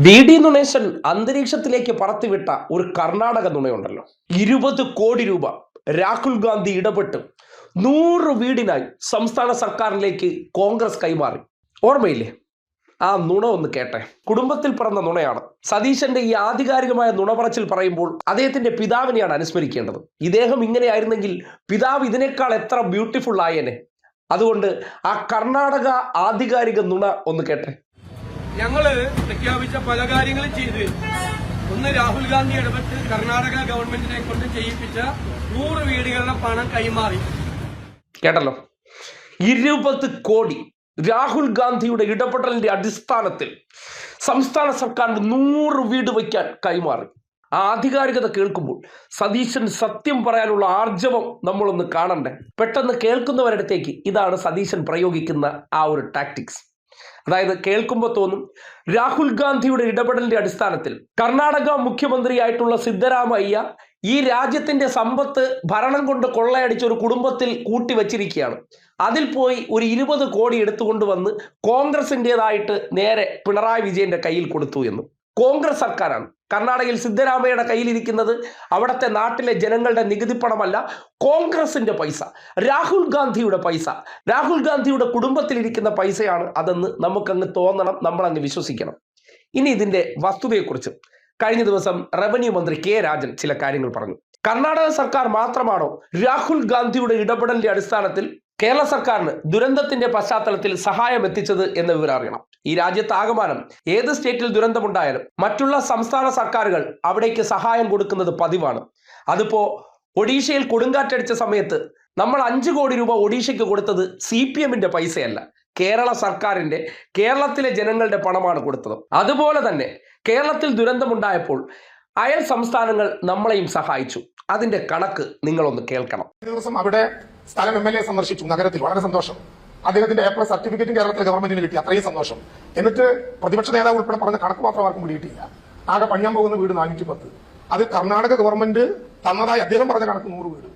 VD നുണേശൻ അന്തരീക്ഷത്തിലേക്ക് പറത്തിവിട്ട ഒരു കർണാടക നുണയുണ്ടല്ലോ. 20 കോടി രൂപ രാഹുൽ ഗാന്ധി ഇടപെട്ട് 100 വീടിനായി സംസ്ഥാന സർക്കാരിലേക്ക് കോൺഗ്രസ് കൈമാറി. ഓർമ്മയില്ലേ? ആ നുണ ഒന്ന് കേട്ടെ. കുടുംബത്തിൽ പിറന്ന നുണയാണ്. സതീശന്റെ ഈ ആധികാരികമായ നുണ പറച്ചിൽ പറയുമ്പോൾ അദ്ദേഹത്തിന്റെ പിതാവിനെയാണ് അനുസ്മരിക്കേണ്ടത്. ഇദ്ദേഹം ഇങ്ങനെയായിരുന്നെങ്കിൽ പിതാവ് ഇതിനേക്കാൾ എത്ര ബ്യൂട്ടിഫുൾ ആയേനെ. അതുകൊണ്ട് ആ കർണാടക ആധികാരിക നുണ ഒന്ന് കേട്ടെ. ഞങ്ങള് പ്രഖ്യാപിച്ച പല കാര്യങ്ങളും ചെയ്ത് ഒന്ന് രാഹുൽ ഗാന്ധി ഇടപെട്ട് കർണാടക ഗവൺമെന്റിനെ കൊണ്ട് ചെയ്യിപ്പിച്ച 100 വീടുകളുടെ പണം കൈമാറി. കേട്ടല്ലോ, 20 കോടി രാഹുൽ ഗാന്ധിയുടെ ഇടപെടലിന്റെ അടിസ്ഥാനത്തിൽ സംസ്ഥാന സർക്കാരിന് 100 വീട് വയ്ക്കാൻ കൈമാറി. ആ ആധികാരികത കേൾക്കുമ്പോൾ സതീശൻ സത്യം പറയാനുള്ള ആർജവം നമ്മളൊന്ന് കാണണ്ടേ. പെട്ടെന്ന് കേൾക്കുന്നവരടുത്തേക്ക് ഇതാണ് സതീശൻ പ്രയോഗിക്കുന്ന ആ ഒരു ടാക്ടിക്സ്. അതായത് കേൾക്കുമ്പോൾ തോന്നും രാഹുൽ ഗാന്ധിയുടെ ഇടപെടലിന്റെ അടിസ്ഥാനത്തിൽ കർണാടക മുഖ്യമന്ത്രിയായിട്ടുള്ള സിദ്ധരാമയ്യ ഈ രാജ്യത്തിന്റെ സമ്പത്ത് ഭരണം കൊണ്ട് കൊള്ളയടിച്ച ഒരു കുടുംബത്തിൽ കൂട്ടിവച്ചിരിക്കുകയാണ്. അതിൽ പോയി ഒരു 20 കോടി എടുത്തുകൊണ്ട് വന്ന് കോൺഗ്രസിൻ്റെതായിട്ട് നേരെ പിണറായി വിജയന്റെ കയ്യിൽ കൊടുത്തു എന്ന്. കോൺഗ്രസ് സർക്കാരാണ്. കർണാടകയിൽ സിദ്ധരാമയ്യയുടെ കയ്യിലിരിക്കുന്നത് അവിടുത്തെ നാട്ടിലെ ജനങ്ങളുടെ നികുതി പണമല്ല, കോൺഗ്രസിന്റെ പൈസ, രാഹുൽ ഗാന്ധിയുടെ പൈസ, രാഹുൽ ഗാന്ധിയുടെ കുടുംബത്തിലിരിക്കുന്ന പൈസയാണ് അതെന്ന് നമുക്കങ്ങ് തോന്നണം, നമ്മളങ്ങ് വിശ്വസിക്കണം. ഇനി ഇതിന്റെ വസ്തുതയെക്കുറിച്ച് കഴിഞ്ഞ ദിവസം റവന്യൂ മന്ത്രി കെ രാജൻ ചില കാര്യങ്ങൾ പറഞ്ഞു. കർണാടക സർക്കാർ മാത്രമാണോ രാഹുൽ ഗാന്ധിയുടെ ഇടപെടലിന്റെ അടിസ്ഥാനത്തിൽ കേരള സർക്കാരിന് ദുരന്തത്തിന്റെ പശ്ചാത്തലത്തിൽ സഹായം എത്തിച്ചത് എന്ന വിവരം അറിയണം. ഈ രാജ്യത്താകമാനം ഏത് സ്റ്റേറ്റിൽ ദുരന്തമുണ്ടായാലും മറ്റുള്ള സംസ്ഥാന സർക്കാരുകൾ അവിടേക്ക് സഹായം കൊടുക്കുന്നത് പതിവാണ്. അതിപ്പോ ഒഡീഷയിൽ കൊടുങ്കാറ്റടിച്ച സമയത്ത് നമ്മൾ 5 കോടി രൂപ ഒഡീഷയ്ക്ക് കൊടുത്തത് CPMന്റെ പൈസയല്ല, കേരള സർക്കാരിന്റെ, കേരളത്തിലെ ജനങ്ങളുടെ പണമാണ് കൊടുത്തത്. അതുപോലെ തന്നെ കേരളത്തിൽ ദുരന്തമുണ്ടായപ്പോൾ അയൽ സംസ്ഥാനങ്ങൾ നമ്മളെയും സഹായിച്ചു. അതിന്റെ കണക്ക് നിങ്ങളൊന്ന് കേൾക്കണം. ദിവസം അവിടെ സ്ഥലം MLA സന്ദർശിച്ചു നഗരത്തിൽ, വളരെ സന്തോഷം. അദ്ദേഹത്തിന്റെ A+ സർട്ടിഫിക്കറ്റും കേരളത്തിലെ ഗവൺമെന്റിന് കിട്ടി, അത്രയും സന്തോഷം. എന്നിട്ട് പ്രതിപക്ഷ നേതാവ് ഉൾപ്പെടെ പറഞ്ഞ കണക്ക് മാത്രം ആർക്കും പിടിയിട്ടില്ല. ആകെ പണിയാൻ പോകുന്ന വീട് 410. അത് കർണാടക ഗവൺമെന്റ് തന്നതായി അദ്ദേഹം പറഞ്ഞ കണക്ക് 100 വീട്.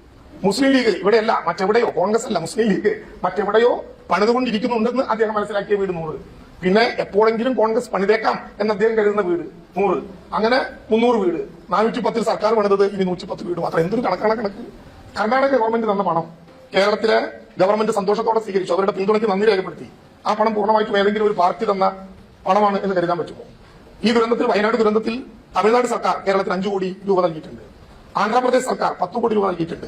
മുസ്ലിം ലീഗ് ഇവിടെയല്ല മറ്റെവിടെയോ, കോൺഗ്രസ് അല്ല, മുസ്ലിം ലീഗ് മറ്റെവിടെയോ പണിതുകൊണ്ടിരിക്കുന്നുണ്ടെന്ന് അദ്ദേഹം മനസ്സിലാക്കിയ വീട് 100. പിന്നെ എപ്പോഴെങ്കിലും കോൺഗ്രസ് പണിതേക്കാം എന്ന് അദ്ദേഹം കരുതുന്ന വീട് 100. അങ്ങനെ 300 വീട്. 410 സർക്കാർ പണിതത് ഇനി 110 വീട് മാത്രം. എന്തൊരു കണക്കാണ് കണക്ക്. കർണാടക ഗവൺമെന്റ് തന്ന പണം കേരളത്തിലെ ഗവൺമെന്റ് സന്തോഷത്തോടെ സ്വീകരിച്ചു, അവരുടെ പിന്തുണയ്ക്ക് നന്ദി രേഖപ്പെടുത്തി. ആ പണം പൂർണ്ണമായിട്ടും ഏതെങ്കിലും ഒരു പാർട്ടി തന്ന പണമാണ് എന്ന് കരുതാൻ പറ്റുമോ? ഈ ദുരന്തത്തിൽ, വയനാട് ദുരന്തത്തിൽ തമിഴ്നാട് സർക്കാർ കേരളത്തിന് 5 കോടി രൂപ നൽകിയിട്ടുണ്ട്. ആന്ധ്രാപ്രദേശ് സർക്കാർ 10 കോടി രൂപ നൽകിയിട്ടുണ്ട്.